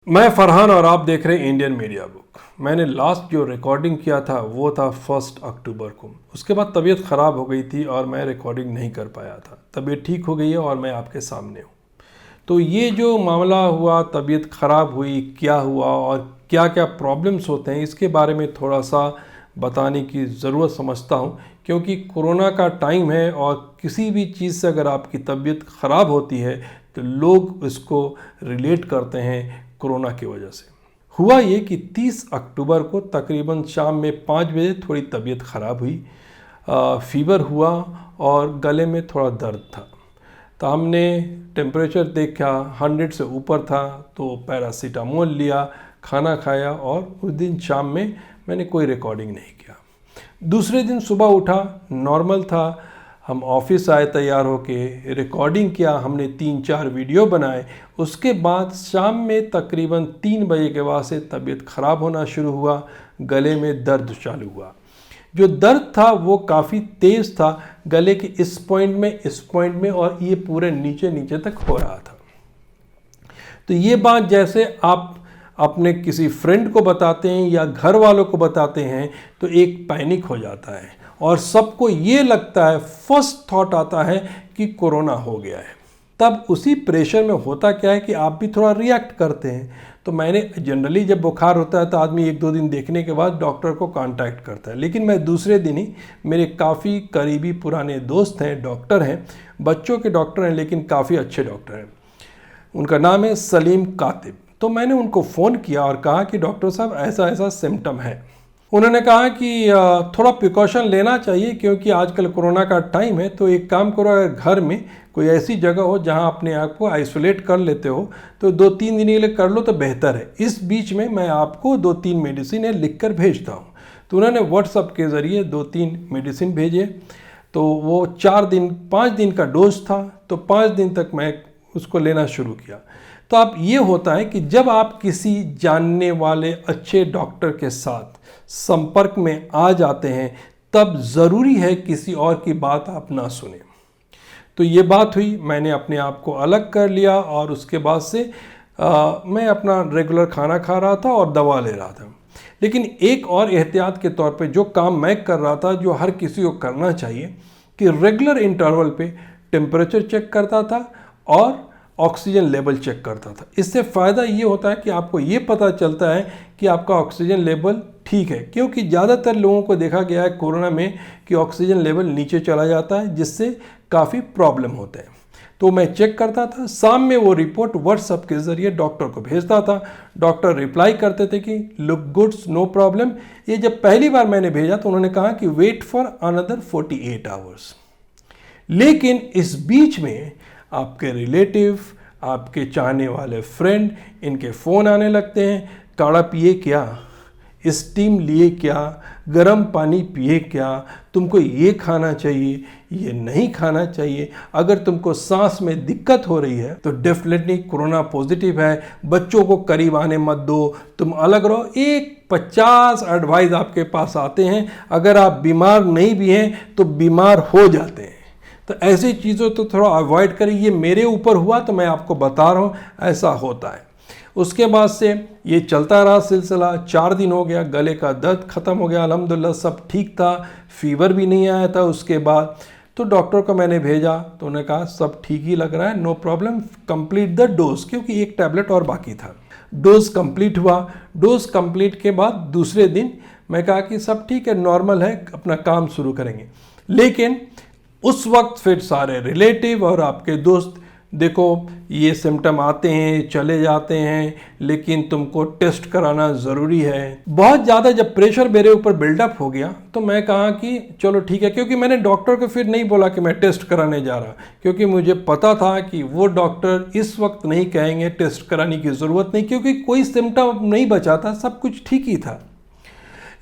मैं फरहान और आप देख रहे हैं इंडियन मीडिया बुक। मैंने लास्ट जो रिकॉर्डिंग किया था वो था 1 अक्टूबर को। उसके बाद तबीयत ख़राब हो गई थी और मैं रिकॉर्डिंग नहीं कर पाया था। तबीयत ठीक हो गई है और मैं आपके सामने हूँ। तो ये जो मामला हुआ, तबीयत ख़राब हुई, क्या हुआ और क्या क्या प्रॉब्लम्स होते हैं, इसके बारे में थोड़ा सा बताने की ज़रूरत समझता हूँ, क्योंकि कोरोना का टाइम है और किसी भी चीज़ से अगर आपकी तबीयत ख़राब होती है तो लोग इसको रिलेट करते हैं कोरोना की वजह से। हुआ ये कि 30 अक्टूबर को तकरीबन शाम में 5 बजे थोड़ी तबीयत ख़राब हुई, फीवर हुआ और गले में थोड़ा दर्द था। तो हमने टेम्परेचर देखा 100 से ऊपर था तो पैरासीटामोल लिया, खाना खाया और उस दिन शाम में मैंने कोई रिकॉर्डिंग नहीं किया। दूसरे दिन सुबह उठा, नॉर्मल था। हम ऑफिस आए तैयार होके, रिकॉर्डिंग किया, हमने 3-4 वीडियो बनाए। उसके बाद शाम में तकरीबन 3 बजे के बाद से तबीयत ख़राब होना शुरू हुआ, गले में दर्द चालू हुआ। जो दर्द था वो काफ़ी तेज़ था, गले के इस पॉइंट में और ये पूरे नीचे नीचे तक हो रहा था। तो ये बात जैसे आप अपने किसी फ्रेंड को बताते हैं या घर वालों को बताते हैं तो एक पैनिक हो जाता है और सबको ये लगता है, फर्स्ट थॉट आता है कि कोरोना हो गया है। तब उसी प्रेशर में होता क्या है कि आप भी थोड़ा रिएक्ट करते हैं। तो मैंने जनरली जब बुखार होता है तो आदमी 1-2 दिन देखने के बाद डॉक्टर को कांटेक्ट करता है, लेकिन मैं दूसरे दिन ही, मेरे काफ़ी करीबी पुराने दोस्त हैं, डॉक्टर हैं, बच्चों के डॉक्टर हैं, लेकिन काफ़ी अच्छे डॉक्टर हैं। उनका नाम है सलीम कातिब। तो मैंने उनको फ़ोन किया और कहा कि डॉक्टर साहब ऐसा ऐसा सिम्टम है। उन्होंने कहा कि थोड़ा प्रिकॉशन लेना चाहिए क्योंकि आजकल कोरोना का टाइम है, तो एक काम करो, अगर घर में कोई ऐसी जगह हो जहां अपने आप को आइसोलेट कर लेते हो तो 2-3 दिन के लिए कर लो तो बेहतर है। इस बीच में मैं आपको 2-3 मेडिसिन लिख कर भेजता हूँ। तो उन्होंने व्हाट्सअप के ज़रिए 2-3 मेडिसिन भेजे। तो वो 5 दिन का डोज था, तो 5 दिन तक मैं उसको लेना शुरू किया। तो अब ये होता है कि जब आप किसी जानने वाले अच्छे डॉक्टर के साथ संपर्क में आ जाते हैं तब ज़रूरी है किसी और की बात आप ना सुने। तो ये बात हुई, मैंने अपने आप को अलग कर लिया और उसके बाद से मैं अपना रेगुलर खाना खा रहा था और दवा ले रहा था। लेकिन एक और एहतियात के तौर पे जो काम मैं कर रहा था, जो हर किसी को करना चाहिए, कि रेगुलर इंटरवल पे टेम्परेचर चेक करता था और ऑक्सीजन लेवल चेक करता था। इससे फ़ायदा ये होता है कि आपको ये पता चलता है कि आपका ऑक्सीजन लेवल ठीक है, क्योंकि ज़्यादातर लोगों को देखा गया है कोरोना में कि ऑक्सीजन लेवल नीचे चला जाता है, जिससे काफ़ी प्रॉब्लम होते हैं। तो मैं चेक करता था, शाम में वो रिपोर्ट व्हाट्सएप के ज़रिए डॉक्टर को भेजता था। डॉक्टर रिप्लाई करते थे कि लुक गुड्स, नो प्रॉब्लम। ये जब पहली बार मैंने भेजा तो उन्होंने कहा कि वेट फॉर अनदर 48 आवर्स। लेकिन इस बीच में आपके रिलेटिव, आपके चाहने वाले फ्रेंड, इनके फ़ोन आने लगते हैं, काढ़ा पिए क्या, स्टीम लिए क्या, गर्म पानी पिए क्या, तुमको ये खाना चाहिए, ये नहीं खाना चाहिए, अगर तुमको सांस में दिक्कत हो रही है तो डेफिनेटली कोरोना पॉजिटिव है, बच्चों को करीब आने मत दो, तुम अलग रहो। 50 एडवाइस आपके पास आते हैं। अगर आप बीमार नहीं भी हैं तो बीमार हो जाते हैं। तो ऐसी चीज़ों तो थोड़ा अवॉइड करें। ये मेरे ऊपर हुआ तो मैं आपको बता रहा हूँ, ऐसा होता है। उसके बाद से ये चलता रहा सिलसिला। 4 दिन हो गया, गले का दर्द ख़त्म हो गया, अल्हम्दुलिल्लाह सब ठीक था, फीवर भी नहीं आया था। उसके बाद तो डॉक्टर को मैंने भेजा तो उन्होंने कहा सब ठीक ही लग रहा है, no problem, complete the dose, क्योंकि एक टैबलेट और बाकी था। डोज कंप्लीट हुआ। डोज कंप्लीट के बाद दूसरे दिन मैं कहा कि सब ठीक है, नॉर्मल है, अपना काम शुरू करेंगे। लेकिन उस वक्त फिर सारे रिलेटिव और आपके दोस्त, देखो ये सिम्टम आते हैं चले जाते हैं, लेकिन तुमको टेस्ट कराना ज़रूरी है। बहुत ज़्यादा जब प्रेशर मेरे ऊपर बिल्डअप हो गया तो मैं कहा कि चलो ठीक है, क्योंकि मैंने डॉक्टर को फिर नहीं बोला कि मैं टेस्ट कराने जा रहा, क्योंकि मुझे पता था कि वो डॉक्टर इस वक्त नहीं कहेंगे टेस्ट कराने की ज़रूरत नहीं, क्योंकि कोई सिम्टम नहीं बचा था, सब कुछ ठीक ही था।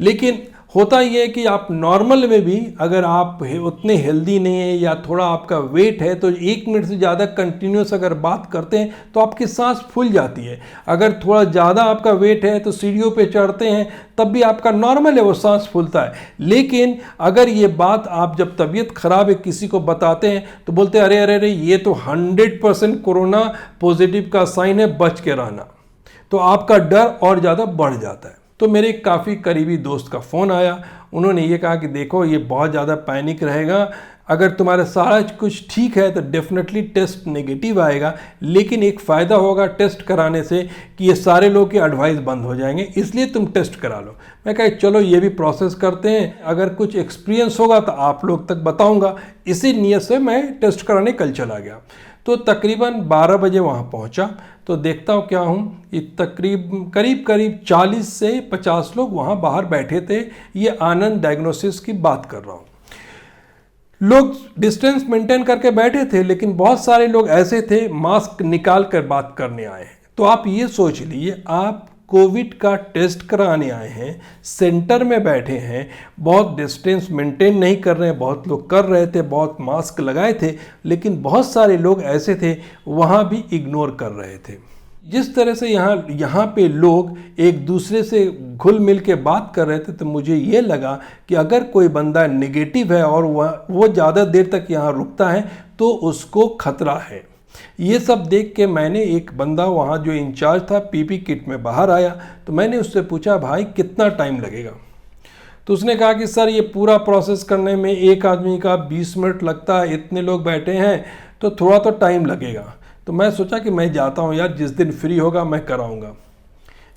लेकिन होता ये है कि आप नॉर्मल में भी अगर आप उतने हेल्दी नहीं है या थोड़ा आपका वेट है तो 1 मिनट से ज़्यादा कंटिन्यूस अगर बात करते हैं तो आपकी सांस फूल जाती है। अगर थोड़ा ज़्यादा आपका वेट है तो सीढ़ियों पे चढ़ते हैं तब भी आपका नॉर्मल है, वो सांस फूलता है। लेकिन अगर ये बात आप जब तबीयत ख़राब है किसी को बताते हैं तो बोलते हैं अरे अरे अरे ये तो 100% कोरोना पॉजिटिव का साइन है, बच के रहना। तो आपका डर और ज़्यादा बढ़ जाता है। तो मेरे काफ़ी करीबी दोस्त का फ़ोन आया, उन्होंने ये कहा कि देखो ये बहुत ज़्यादा पैनिक रहेगा, अगर तुम्हारा सारा कुछ ठीक है तो डेफिनेटली टेस्ट नेगेटिव आएगा, लेकिन एक फ़ायदा होगा टेस्ट कराने से कि ये सारे लोग के एडवाइस बंद हो जाएंगे, इसलिए तुम टेस्ट करा लो। मैं कहा चलो ये भी प्रोसेस करते हैं, अगर कुछ एक्सपीरियंस होगा तो आप लोग तक बताऊंगा। इसी नीयत से मैं टेस्ट कराने कल चला गया। तो तकरीबन 12 बजे वहाँ पहुँचा तो देखता हूँ क्या हूँ, ये करीब 40 से 50 लोग वहाँ बाहर बैठे थे। ये आनंद डायग्नोसिस की बात कर रहा हूँ। लोग डिस्टेंस मेंटेन करके बैठे थे, लेकिन बहुत सारे लोग ऐसे थे मास्क निकाल कर बात करने आए हैं। तो आप ये सोच लीजिए, आप कोविड का टेस्ट कराने आए हैं, सेंटर में बैठे हैं, बहुत डिस्टेंस मेंटेन नहीं कर रहे हैं, बहुत लोग कर रहे थे, बहुत मास्क लगाए थे, लेकिन बहुत सारे लोग ऐसे थे वहाँ भी इग्नोर कर रहे थे। जिस तरह से यहाँ पे लोग एक दूसरे से घुल मिल के बात कर रहे थे, तो मुझे ये लगा कि अगर कोई बंदा नेगेटिव है और वो ज़्यादा देर तक यहाँ रुकता है तो उसको खतरा है। ये सब देख के मैंने, एक बंदा वहाँ जो इंचार्ज था पीपी किट में बाहर आया, तो मैंने उससे पूछा भाई कितना टाइम लगेगा। तो उसने कहा कि सर ये पूरा प्रोसेस करने में एक आदमी का 20 मिनट लगता है, इतने लोग बैठे हैं तो थोड़ा तो टाइम लगेगा। तो मैं सोचा कि मैं जाता हूँ यार, जिस दिन फ्री होगा मैं कराऊंगा।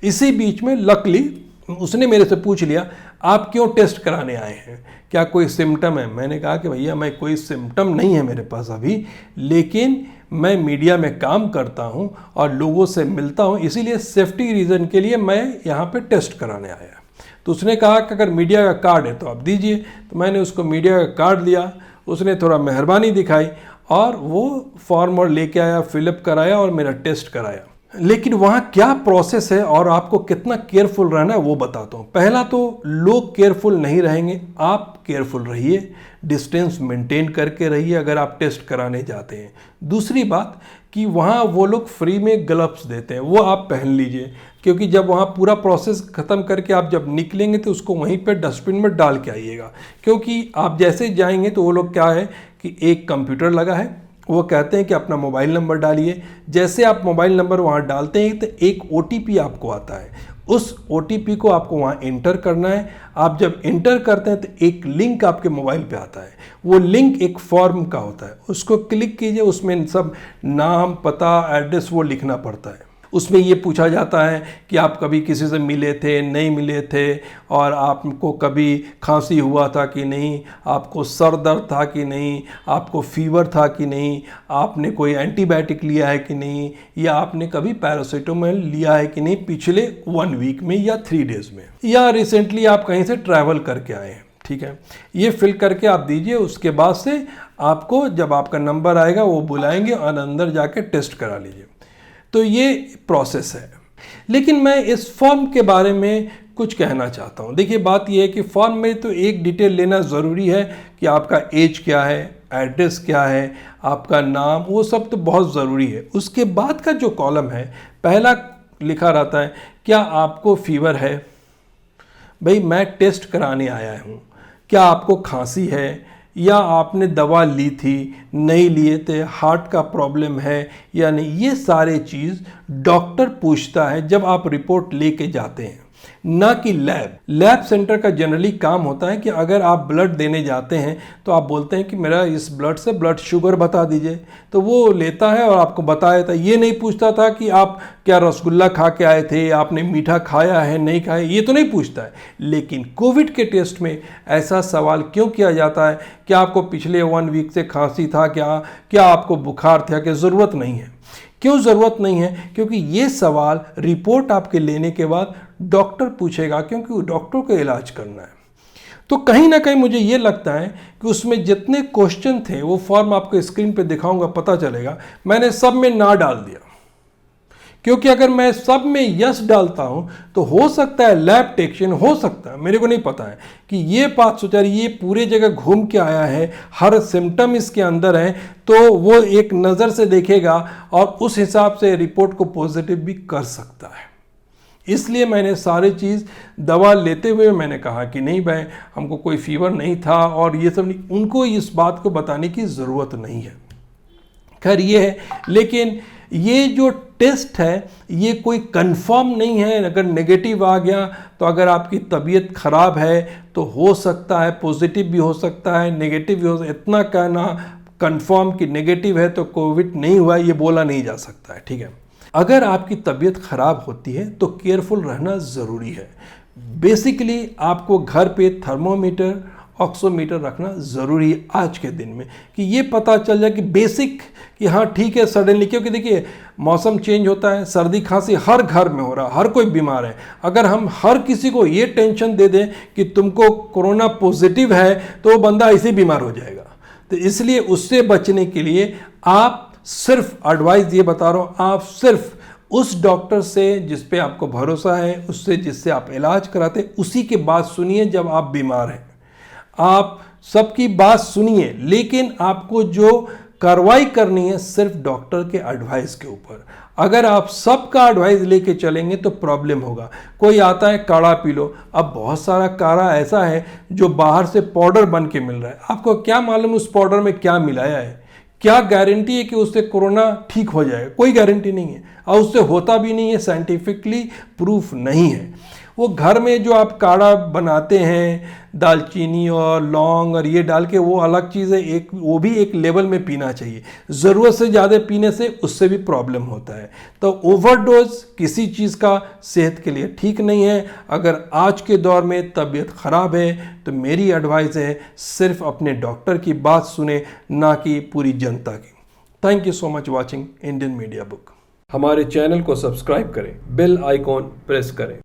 इसी बीच में लकली उसने मेरे से पूछ लिया आप क्यों टेस्ट कराने आए हैं, क्या कोई सिम्टम है। मैंने कहा कि भैया मैं कोई सिम्टम नहीं है मेरे पास अभी, लेकिन मैं मीडिया में काम करता हूं और लोगों से मिलता हूं, इसीलिए सेफ्टी रीज़न के लिए मैं यहाँ पे टेस्ट कराने आया। तो उसने कहा कि अगर मीडिया का कार्ड है तो आप दीजिए। तो मैंने उसको मीडिया का कार्ड दिया, उसने थोड़ा मेहरबानी दिखाई और वो फॉर्म और लेके आया, फिलअप कराया और मेरा टेस्ट कराया। लेकिन वहाँ क्या प्रोसेस है और आपको कितना केयरफुल रहना है वो बताता हूँ। पहला तो लोग केयरफुल नहीं रहेंगे, आप केयरफुल रहिए, डिस्टेंस मेंटेन करके रहिए अगर आप टेस्ट कराने जाते हैं। दूसरी बात कि वहाँ वो लोग फ्री में ग्लव्स देते हैं, वो आप पहन लीजिए, क्योंकि जब वहाँ पूरा प्रोसेस ख़त्म करके आप जब निकलेंगे तो उसको वहीं पे डस्टबिन में डाल के आइएगा। क्योंकि आप जैसे जाएंगे तो वो लोग क्या है कि एक कंप्यूटर लगा है, वो कहते हैं कि अपना मोबाइल नंबर डालिए। जैसे आप मोबाइल नंबर वहाँ डालते हैं तो एक OTP आपको आता है, उस OTP को आपको वहाँ एंटर करना है। आप जब एंटर करते हैं तो एक लिंक आपके मोबाइल पे आता है, वो लिंक एक फॉर्म का होता है, उसको क्लिक कीजिए, उसमें सब नाम, पता, एड्रेस वो लिखना पड़ता है। उसमें ये पूछा जाता है कि आप कभी किसी से मिले थे, नहीं मिले थे, और आपको कभी खांसी हुआ था कि नहीं, आपको सर दर्द था कि नहीं, आपको फीवर था कि नहीं, आपने कोई एंटीबायोटिक लिया है कि नहीं, या आपने कभी पैरासीटामोल लिया है कि नहीं पिछले 1 वीक में या 3 डेज़ में, या रिसेंटली आप कहीं से ट्रैवल करके आए हैं। ठीक है, ये फिल करके आप दीजिए। उसके बाद से आपको जब आपका नंबर आएगा वो बुलाएंगे और अंदर जाके टेस्ट करा लीजिए। तो ये प्रोसेस है। लेकिन मैं इस फॉर्म के बारे में कुछ कहना चाहता हूँ। देखिए बात ये है कि फॉर्म में तो एक डिटेल लेना ज़रूरी है कि आपका एज क्या है, एड्रेस क्या है, आपका नाम, वो सब तो बहुत ज़रूरी है। उसके बाद का जो कॉलम है, पहला लिखा रहता है क्या आपको फीवर है, भाई मैं टेस्ट कराने आया हूँ, क्या आपको खांसी है, या आपने दवा ली थी, नहीं लिए थे, हार्ट का प्रॉब्लम है या नहीं, ये सारे चीज़ डॉक्टर पूछता है जब आप रिपोर्ट लेके जाते हैं, ना कि लैब सेंटर का जनरली काम होता है कि अगर आप ब्लड देने जाते हैं तो आप बोलते हैं कि मेरा इस ब्लड से ब्लड शुगर बता दीजिए, तो वो लेता है और आपको बता देता है। ये नहीं पूछता था कि आप क्या रसगुल्ला खा के आए थे, आपने मीठा खाया है नहीं खाया, ये तो नहीं पूछता है। लेकिन कोविड के टेस्ट में ऐसा सवाल क्यों किया जाता है, क्या आपको पिछले 1 वीक से खांसी था, क्या आपको बुखार था, क्या ज़रूरत नहीं है। क्यों ज़रूरत नहीं है? क्योंकि ये सवाल रिपोर्ट आपके लेने के बाद डॉक्टर पूछेगा, क्योंकि डॉक्टर को इलाज करना है। तो कहीं ना कहीं मुझे ये लगता है कि उसमें जितने क्वेश्चन थे, वो फॉर्म आपको स्क्रीन पे दिखाऊंगा, पता चलेगा, मैंने सब में ना डाल दिया, क्योंकि अगर मैं सब में यस डालता हूं तो हो सकता है लैब टेक्शन, हो सकता है, मेरे को नहीं पता है कि ये बात सोचा ये पूरे जगह घूम के आया है, हर सिम्टम इसके अंदर है, तो वो एक नज़र से देखेगा और उस हिसाब से रिपोर्ट को पॉजिटिव भी कर सकता है। इसलिए मैंने सारी चीज़ दवा लेते हुए मैंने कहा कि नहीं भाई हमको कोई फीवर नहीं था और ये सब नहीं, उनको इस बात को बताने की ज़रूरत नहीं है। खैर ये है, लेकिन ये जो टेस्ट है ये कोई कंफर्म नहीं है। अगर नेगेटिव आ गया तो अगर आपकी तबीयत खराब है तो हो सकता है पॉजिटिव भी हो सकता है, नेगेटिव भी हो सकता है। इतना कहना कंफर्म कि नेगेटिव है तो कोविड नहीं हुआ ये बोला नहीं जा सकता है, ठीक है। अगर आपकी तबीयत खराब होती है तो केयरफुल रहना ज़रूरी है। बेसिकली आपको घर पे थर्मोमीटर, ऑक्सीमीटर रखना ज़रूरी है आज के दिन में, कि ये पता चल जाए कि बेसिक कि हाँ ठीक है सडनली, क्योंकि देखिए मौसम चेंज होता है, सर्दी खांसी हर घर में हो रहा है, हर कोई बीमार है। अगर हम हर किसी को ये टेंशन दे दें कि तुमको कोरोना पॉजिटिव है तो वो बंदा ऐसे बीमार हो जाएगा। तो इसलिए उससे बचने के लिए आप सिर्फ एडवाइस ये बता रहा हूँ, आप सिर्फ उस डॉक्टर से जिस पे आपको भरोसा है, उससे जिससे आप इलाज कराते हैं, उसी की बात सुनिए जब आप बीमार हैं। आप सबकी बात सुनिए, लेकिन आपको जो कार्रवाई करनी है सिर्फ डॉक्टर के एडवाइस के ऊपर। अगर आप सबका एडवाइस लेके चलेंगे तो प्रॉब्लम होगा। कोई आता है काढ़ा पी लो, अब बहुत सारा काढ़ा ऐसा है जो बाहर से पाउडर बन के मिल रहा है, आपको क्या मालूम उस पाउडर में क्या मिलाया है? क्या गारंटी है कि उससे कोरोना ठीक हो जाएगा? कोई गारंटी नहीं है, और उससे होता भी नहीं है, साइंटिफिकली प्रूफ नहीं है। वो घर में जो आप काढ़ा बनाते हैं दालचीनी और लौंग और ये डाल के, वो अलग चीज़ है, एक वो भी एक लेवल में पीना चाहिए। ज़रूरत से ज़्यादा पीने से उससे भी प्रॉब्लम होता है। तो ओवरडोज किसी चीज़ का सेहत के लिए ठीक नहीं है। अगर आज के दौर में तबीयत ख़राब है तो मेरी एडवाइस है सिर्फ अपने डॉक्टर की बात सुने, ना कि पूरी जनता की। Thank you so much watching Indian media book. हमारे चैनल को सब्सक्राइब करें, बेल आइकॉन प्रेस करें।